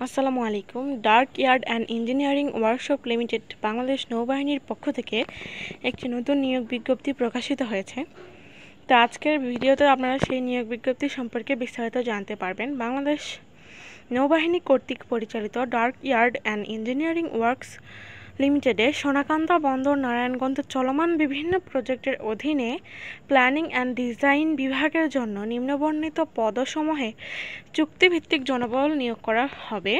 আসসালামু আলাইকুম। Dark yard and engineering workshop limited Bangladesh নৌবাহিনীর পক্ষ থেকে একটি নতুন নিয়োগ বিজ্ঞপ্তি প্রকাশিত হয়েছে। তো আজকের ভিডিওতে আপনারা সেই নিয়োগ বিজ্ঞপ্তি সম্পর্কে বিস্তারিত জানতে পারবেন। বাংলাদেশ নৌবাহিনী কর্তৃক পরিচালিত dark yard and engineering works লিমিটেডে সোনাকান্দা বন্দর নারায়ণগঞ্জে চলমান বিভিন্ন প্রজেক্টের অধীনে প্ল্যানিং অ্যান্ড ডিজাইন বিভাগের জন্য নিম্নবর্ণিত পদসমূহে চুক্তিভিত্তিক জনবল নিয়োগ করা হবে।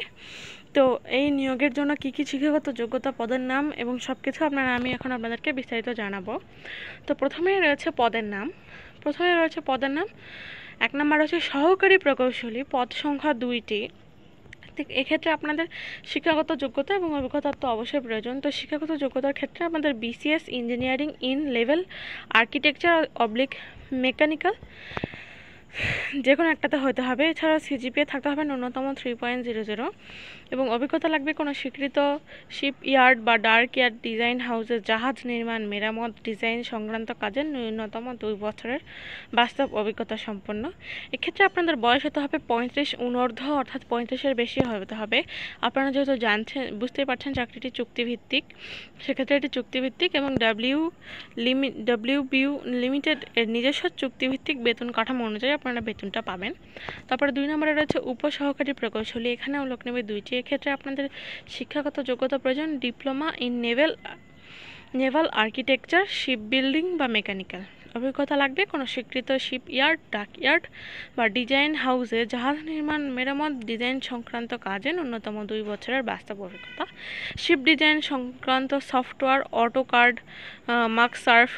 তো এই নিয়োগের জন্য কি কি শিক্ষাগত যোগ্যতা, পদের নাম এবং সব কিছু আমি এখন আপনাদেরকে বিস্তারিত জানাবো। তো প্রথমেই রয়েছে পদের নাম। এক নম্বর হচ্ছে সহকারী প্রকৌশলী, পদ সংখ্যা 2টি। এক্ষেত্রে আপনাদের শিক্ষাগত যোগ্যতা এবং অভিজ্ঞতার তো অবশ্যই প্রয়োজন। তো শিক্ষাগত যোগ্যতার ক্ষেত্রে আমাদের BCS engineering in level architecture oblique mechanical যে কোনো একটাতে হতে হবে। এছাড়াও সিজিপিএ থাকতে হবে ন্যূনতম 3.00 এবং অভিজ্ঞতা লাগবে কোনো স্বীকৃত শিপ ইয়ার্ড বা ডার্ক ইয়ার্ড ডিজাইন হাউসের জাহাজ নির্মাণ, মেরামত, ডিজাইন সংক্রান্ত কাজের ন্যূনতম 2 বছরের বাস্তব অভিজ্ঞতা সম্পন্ন। এক্ষেত্রে আপনাদের বয়স হতে হবে 35 ঊর্ধ্ব, অর্থাৎ 35-এর বেশি হতে হবে। আপনারা যেহেতু বুঝতেই পারছেন চাকরিটি চুক্তিভিত্তিক, সেক্ষেত্রে এটি চুক্তিভিত্তিক এবং ডাব্লিউবিউ লিমিটেড এর নিজস্ব চুক্তিভিত্তিক বেতন কাঠামো অনুযায়ী আপনারা বেতনটা পাবেন। তারপরে 2 নম্বরে রয়েছে উপসহকারী প্রকৌশলী। এখানেও লোক নেবে 2টি। এক্ষেত্রে আপনাদের শিক্ষাগত যোগ্যতা প্রয়োজন diploma in Naval architecture, ship building বা মেকানিক্যাল। অভিজ্ঞতা লাগবে কোনো স্বীকৃত শিপ ইয়ার্ড, ডাক ইয়ার্ড বা ডিজাইন হাউসে জাহাজ নির্মাণ, মেরামত, ডিজাইন সংক্রান্ত কাজে ন্যূনতম 2 বছরের বাস্তব অভিজ্ঞতা। শিপ ডিজাইন সংক্রান্ত সফটওয়্যার, অটোকাড, মার্কসার্ফ,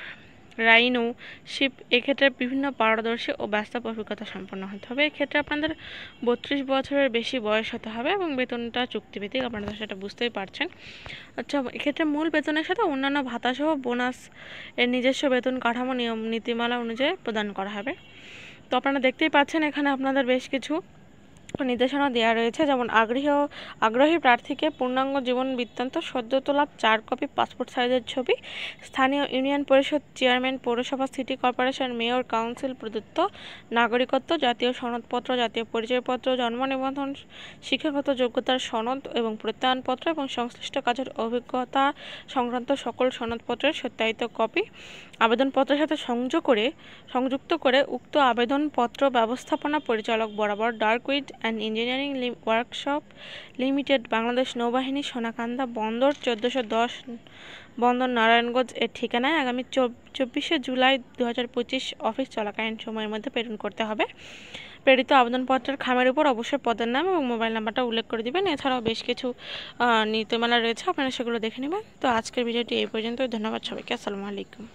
রাইনো, শিপ এক্ষেত্রে বিভিন্ন পারদর্শী ও বাস্তব অভিজ্ঞতা সম্পন্ন হতে হবে। এক্ষেত্রে আপনাদের 32 বছরের বেশি বয়স হতে হবে এবং বেতনটা চুক্তিভিত্তিক, আপনারা সেটা বুঝতেই পারছেন। আচ্ছা, এক্ষেত্রে মূল বেতনের সাথে অন্যান্য ভাতাসহ বোনাস এর নিজস্ব বেতন কাঠামো নিয়ম নীতিমালা অনুযায়ী প্রদান করা হবে। তো আপনারা দেখতেই পাচ্ছেন এখানে আপনাদের বেশ কিছু নির্দেশনা দেওয়া রয়েছে, যেমন আগ্রহী প্রার্থীকে পূর্ণাঙ্গ জীবন বৃত্তান্ত, সদ্য তোলা 4 কপি পাসপোর্ট সাইজের ছবি, স্থানীয় ইউনিয়ন পরিষদ চেয়ারম্যান, পৌরসভা, সিটি কর্পোরেশন, মেয়র, কাউন্সিল প্রদত্ত নাগরিকত্ব, জাতীয় সনদপত্র, জাতীয় পরিচয়পত্র, জন্ম নিবন্ধন, শিক্ষাগত যোগ্যতার সনদ এবং প্রত্যয়নপত্র এবং সংশ্লিষ্ট কাজের অভিজ্ঞতা সংক্রান্ত সকল সনদপত্রের সত্যায়িত কপি আবেদনপত্রের সাথে সংযুক্ত করে উক্ত আবেদনপত্র ব্যবস্থাপনা পরিচালক বরাবর dockyard and engineering workshop limited, Bangladesh নৌবাহিনী, সোনাকান্দা বন্দর, 1410 বন্দর, নারায়ণগঞ্জ এর ঠিকানায় আগামী 24শে জুলাই 2025 অফিস চলাকালীন সময়ের মধ্যে প্রেরণ করতে হবে। প্রেরিত আবেদনপত্রের খামের উপর অবশ্যই পদের নাম এবং মোবাইল নাম্বারটা উল্লেখ করে দিবেন। এছাড়াও বেশ কিছু নীতিমালা রয়েছে, আপনারা সেগুলো দেখে নেবেন। তো আজকের ভিডিওটি এই পর্যন্ত। ধন্যবাদ সবাইকে। আসসালামু আলাইকুম।